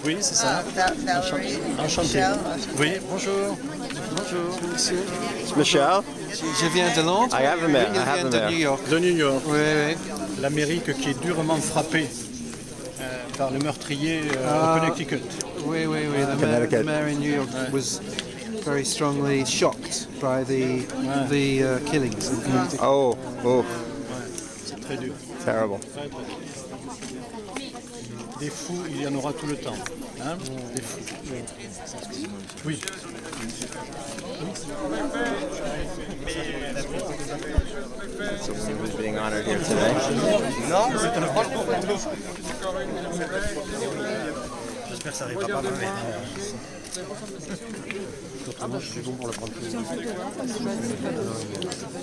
Oui, c'est ça. Valerie. Enchanté. Michel. Oui, bonjour. Bonjour, monsieur. Michel? Je viens de Londres. I have them there. Il I have vient them de there. New York. De New York. Oui, oui. L'Amérique qui est durement frappée par le meurtrier au Connecticut. Oui, oui, oui. Connecticut. The mayor in New York was very strongly shocked by the killings in Connecticut. Oh, C'est très dur. terrible. Très, très dur. Des fous, il y en aura tout le temps. Hein, des fous. Oui. So who's being honored here today? J'espère que ça arrivera pas demain. Autrement, je suis bon pour le prendre tout.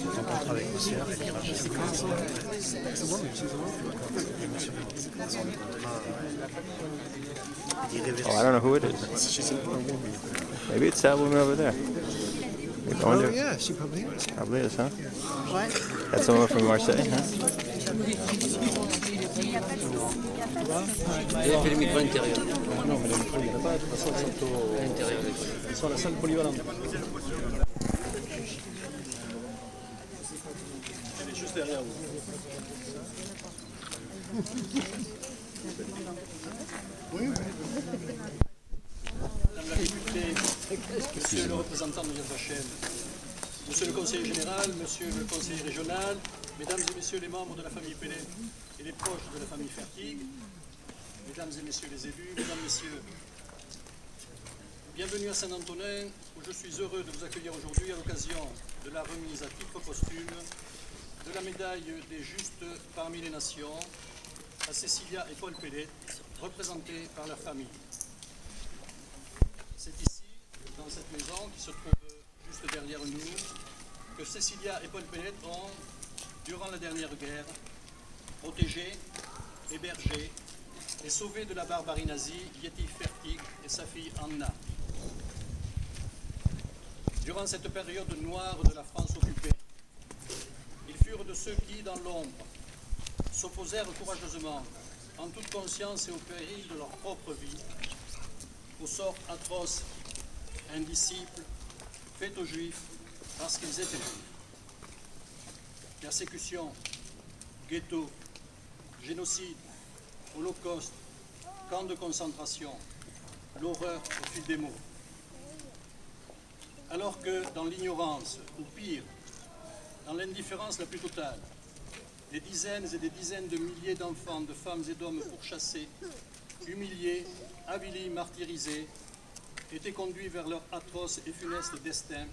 On rencontre avec monsieur, elle ira chez lui. Oh, I don't know who it is. Maybe it's that woman over there. You're going to? Yeah, she probably is. Probably is, huh? What? That's someone from Marseille, huh? Elle a fait le micro intérieur. Non, mais les micros, il n'y en a pas. De toute façon, ils sont à la salle polyvalente. Elle est juste derrière vous. Madame la députée, monsieur le représentant de Yad Vashem, monsieur le conseiller général, monsieur le conseiller régional, mesdames et messieurs les membres de la famille Pellet et les proches de la famille Fertig, mesdames et messieurs les élus, mesdames, messieurs, bienvenue à Saint-Antonin, où je suis heureux de vous accueillir aujourd'hui à l'occasion de la remise à titre posthume de la médaille des justes parmi les nations à Cécilia et Paul Pellet, représentés par leur famille. C'est ici, dans cette maison qui se trouve juste derrière nous, que Cécilia et Paul Pellet ont, durant la dernière guerre, protégé, hébergé et sauvé de la barbarie nazie Yeti Fertig et sa fille Anna. Durant cette période noire de la France occupée, ils furent de ceux qui, dans l'ombre, s'opposèrent courageusement, en toute conscience et au péril de leur propre vie, au sort atroce, indicible, fait aux Juifs parce qu'ils étaient Juifs. Persécution, ghetto, génocide, holocauste, camps de concentration, l'horreur au fil des mots. Alors que dans l'ignorance, ou pire, dans l'indifférence la plus totale, des dizaines et des dizaines de milliers d'enfants, de femmes et d'hommes pourchassés, humiliés, avilis, martyrisés, étaient conduits vers leur atroce et funeste destin,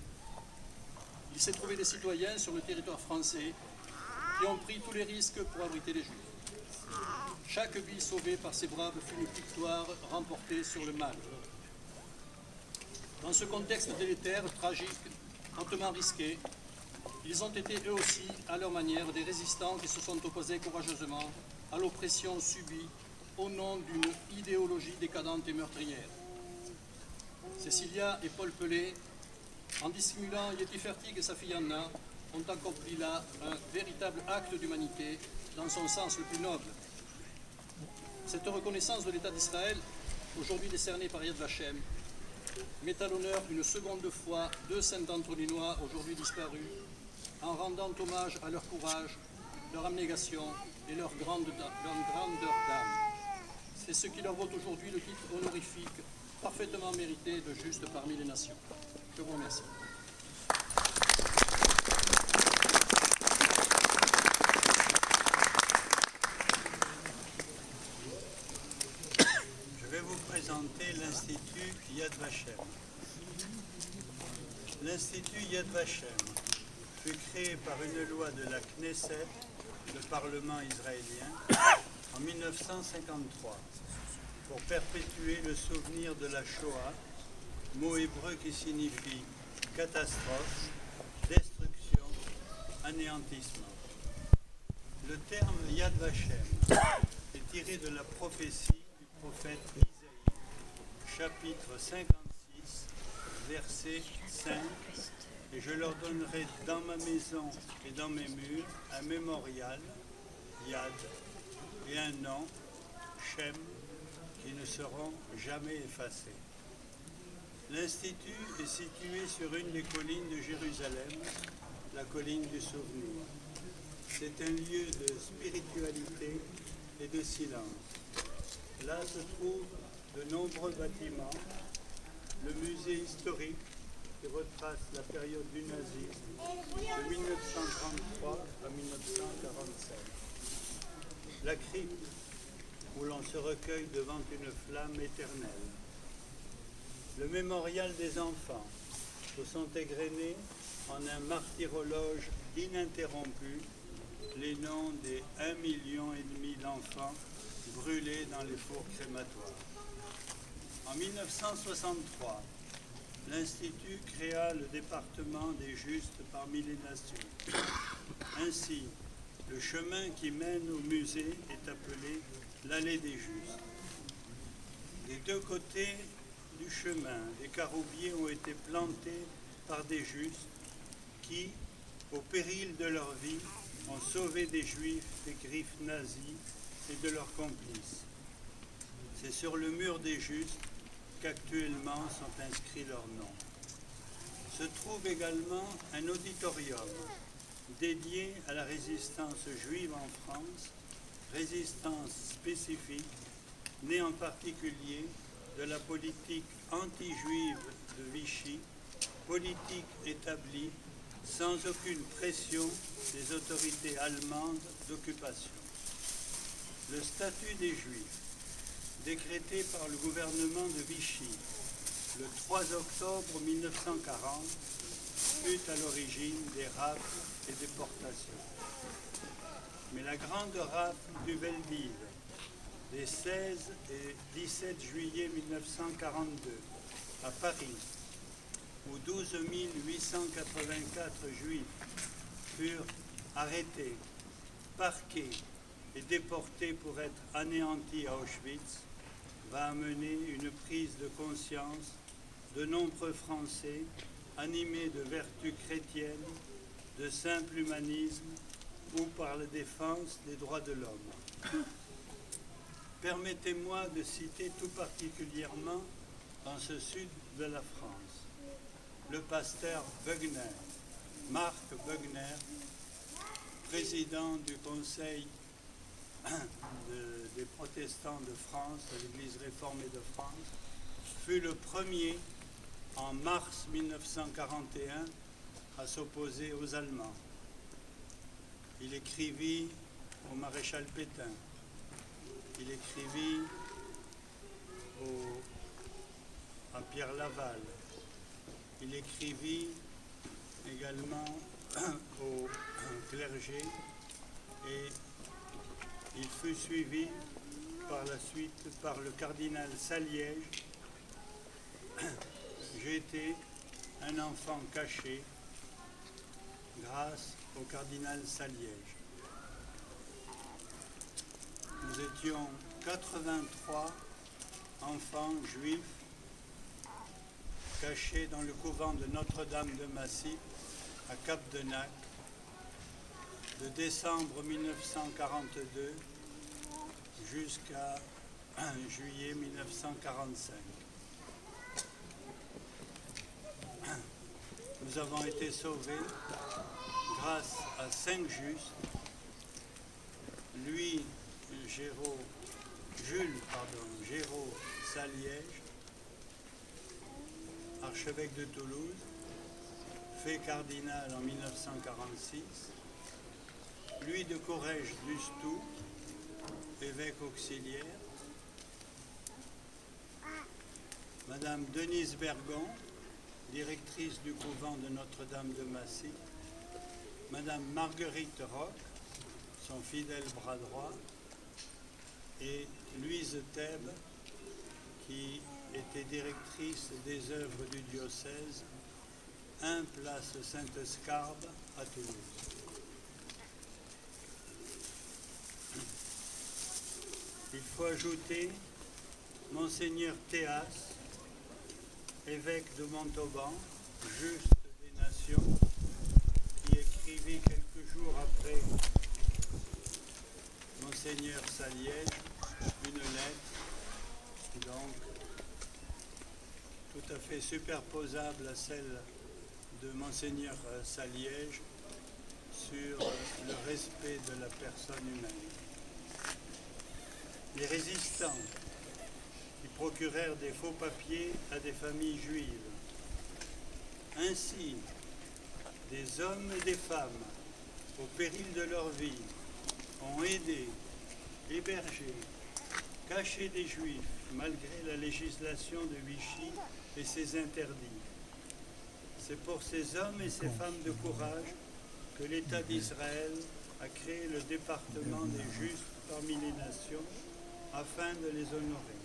il s'est trouvé des citoyens sur le territoire français qui ont pris tous les risques pour abriter les Juifs. Chaque vie sauvée par ces braves fut une victoire remportée sur le mal. Dans ce contexte délétère, tragique, hautement risqué, ils ont été eux aussi, à leur manière, des résistants qui se sont opposés courageusement à l'oppression subie au nom d'une idéologie décadente et meurtrière. Cécilia et Paul Pellet, en dissimulant Yeti Fertig et sa fille Anna, ont accompli là un véritable acte d'humanité dans son sens le plus noble. Cette reconnaissance de l'État d'Israël, aujourd'hui décernée par Yad Vashem, met à l'honneur une seconde fois deux Saint-Antoninois aujourd'hui disparus, en rendant hommage à leur courage, leur abnégation et leur grandeur d'âme. C'est ce qui leur vaut aujourd'hui le titre honorifique parfaitement mérité de juste parmi les nations. Je vous remercie. Je vais vous présenter l'Institut Yad Vashem. L'Institut Yad Vashem fut créé par une loi de la Knesset, le Parlement israélien, en 1953, pour perpétuer le souvenir de la Shoah, mot hébreu qui signifie catastrophe, destruction, anéantissement. Le terme Yad Vashem est tiré de la prophétie du prophète Isaïe, chapitre 56, verset 5, et je leur donnerai dans ma maison et dans mes murs un mémorial, Yad, et un nom, Shem, qui ne seront jamais effacés. L'Institut est situé sur une des collines de Jérusalem, la colline du Souvenir. C'est un lieu de spiritualité et de silence. Là se trouvent de nombreux bâtiments, le musée historique qui retrace la période du nazisme de 1933 à 1945. La crypte où l'on se recueille devant une flamme éternelle. Le mémorial des enfants où sont égrenés en un martyrologe ininterrompu les noms des 1,5 million d'enfants brûlés dans les fours crématoires. En 1963, l'Institut créa le département des Justes parmi les nations. Ainsi, le chemin qui mène au musée est appelé l'allée des Justes. Des deux côtés du chemin, des caroubiers ont été plantés par des Justes qui, au péril de leur vie, ont sauvé des Juifs des griffes nazies et de leurs complices. C'est sur le mur des Justes qu'actuellement sont inscrits leurs noms. Se trouve également un auditorium dédié à la résistance juive en France, résistance spécifique, née en particulier de la politique anti-juive de Vichy, politique établie sans aucune pression des autorités allemandes d'occupation. Le statut des Juifs, décrété par le gouvernement de Vichy le 3 octobre 1940, fut à l'origine des rafles et déportations. Mais la grande rafle du Veldiv, des 16 et 17 juillet 1942, à Paris, où 12 884 Juifs furent arrêtés, parqués et déportés pour être anéantis à Auschwitz, va amener une prise de conscience de nombreux Français animés de vertus chrétiennes, de simple humanisme ou par la défense des droits de l'homme. Permettez-moi de citer tout particulièrement dans ce sud de la France, le pasteur Wegner, Marc Wegner, président du Conseil des protestants de France, de l'Église réformée de France, fut le premier en mars 1941 à s'opposer aux Allemands. Il écrivit au maréchal Pétain, il écrivit à Pierre Laval, il écrivit également au clergé et il fut suivi par la suite par le cardinal Saliège. J'ai été un enfant caché grâce au cardinal Saliège. Nous étions 83 enfants juifs cachés dans le couvent de Notre-Dame de Massy à Cap-de-Nac de décembre 1942 jusqu'à juillet 1945. Nous avons été sauvés grâce à 5 justes, lui, Géraud Saliège, archevêque de Toulouse, fait cardinal en 1946, lui de Corrège d'Ustou, évêque auxiliaire, Madame Denise Bergon, directrice du couvent de Notre-Dame de Massy, Madame Marguerite Roch, son fidèle bras droit, et Louise Thèbes, qui était directrice des œuvres du diocèse, 1 place Sainte-Scarbe à Toulouse. Il faut ajouter Monseigneur Théas, évêque de Montauban, juste des nations, qui écrivit quelques jours après Monseigneur Saliège une lettre donc tout à fait superposable à celle de Monseigneur Saliège sur le respect de la personne humaine. Les résistants qui procurèrent des faux papiers à des familles juives, ainsi des hommes et des femmes, au péril de leur vie, ont aidé, hébergé, caché des Juifs malgré la législation de Vichy et ses interdits. C'est pour ces hommes et ces femmes de courage que l'État d'Israël a créé le département des justes parmi les nations afin de les honorer.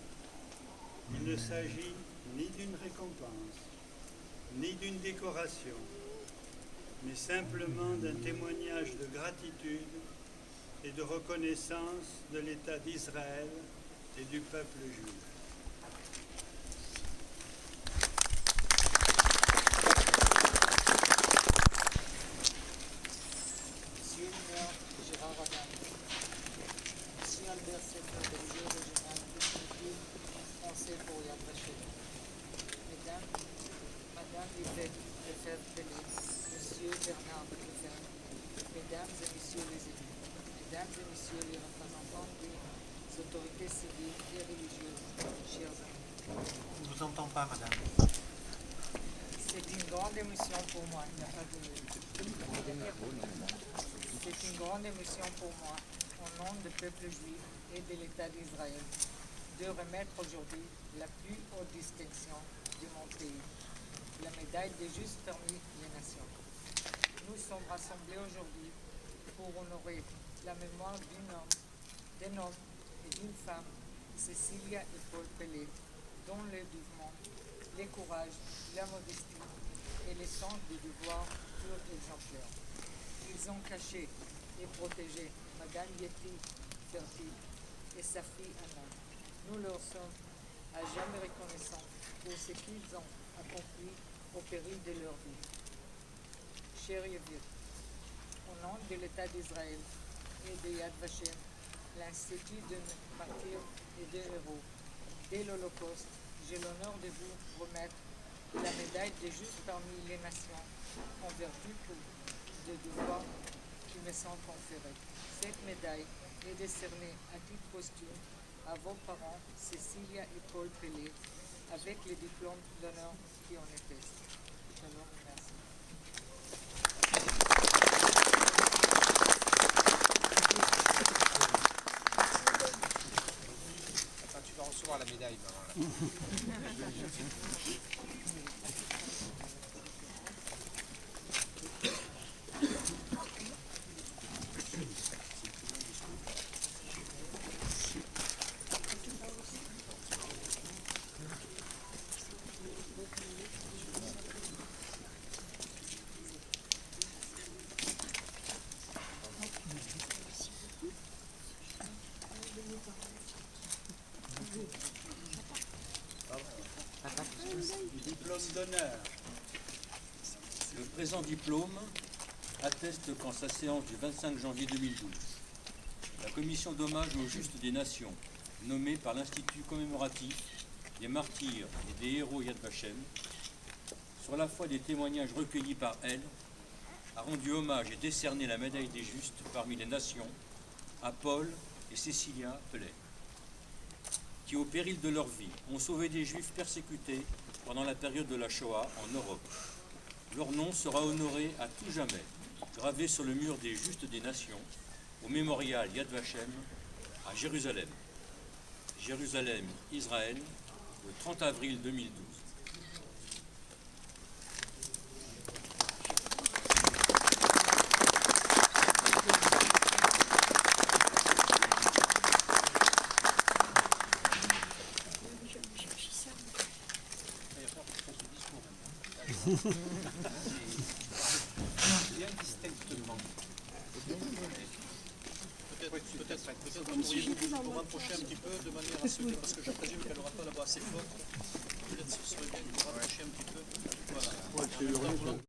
Il ne s'agit ni d'une récompense, ni d'une décoration, mais simplement d'un témoignage de gratitude et de reconnaissance de l'État d'Israël et du peuple juif. Monsieur le maire Gérard Adam, Monsieur Albert Sefer, délégué régional définitif français pour Yad Vashem, Mesdames, Madame Yvette Lefebvre-Pellet, Monsieur Bernard Lefebvre, Mesdames et Messieurs les élus, Mesdames et Messieurs les représentants des autorités civiles et religieuses, chers amis. On ne vous entend pas, madame. C'est une grande émotion pour moi. Il n'y a pas de... C'est une grande émotion pour moi, au nom du peuple juif et de l'État d'Israël, de remettre aujourd'hui la plus haute distinction de mon pays, la médaille des justes parmi les nations. Nous sommes rassemblés aujourd'hui pour honorer la mémoire d'un homme et d'une femme, Cécilia et Paul Pellet, dont le dévouement, le courage, la modestie et le sens du devoir furent exemplaires. Ils ont caché et protégé Madame Yeti Fertig et sa fille Anna. Nous leur sommes à jamais reconnaissants pour ce qu'ils ont accompli au péril de leur vie. Chers Yevir, au nom de l'État d'Israël et de Yad Vashem, l'Institut de martyrs et de héros, dès l'Holocauste, j'ai l'honneur de vous remettre la médaille des justes parmi les nations en vertu des devoirs qui me sont conférés. Cette médaille est décernée à titre posthume à vos parents, Cécilia et Paul Pellet, avec les diplômes d'honneur qui en attestent. Shalom, merci. Tu vas recevoir la médaille, maman. Diplôme d'honneur. Le présent diplôme atteste qu'en sa séance du 25 janvier 2012, la commission d'hommage aux justes des nations, nommée par l'Institut commémoratif des martyrs et des héros Yad Vashem, sur la foi des témoignages recueillis par elle, a rendu hommage et décerné la médaille des justes parmi les nations à Paul et Cécilia Pellet, qui au péril de leur vie ont sauvé des Juifs persécutés pendant la période de la Shoah en Europe. Leur nom sera honoré à tout jamais, gravé sur le mur des justes des nations, au mémorial Yad Vashem à Jérusalem. Jérusalem, Israël, le 30 avril 2012. Bien distinctement. Peut-être pourriez-vous vous rapprocher un petit peu de manière à ce que, parce que je présume qu'elle n'aura pas la voix assez forte, peut-être ce serait bien de vous rapprocher un petit peu. Voilà.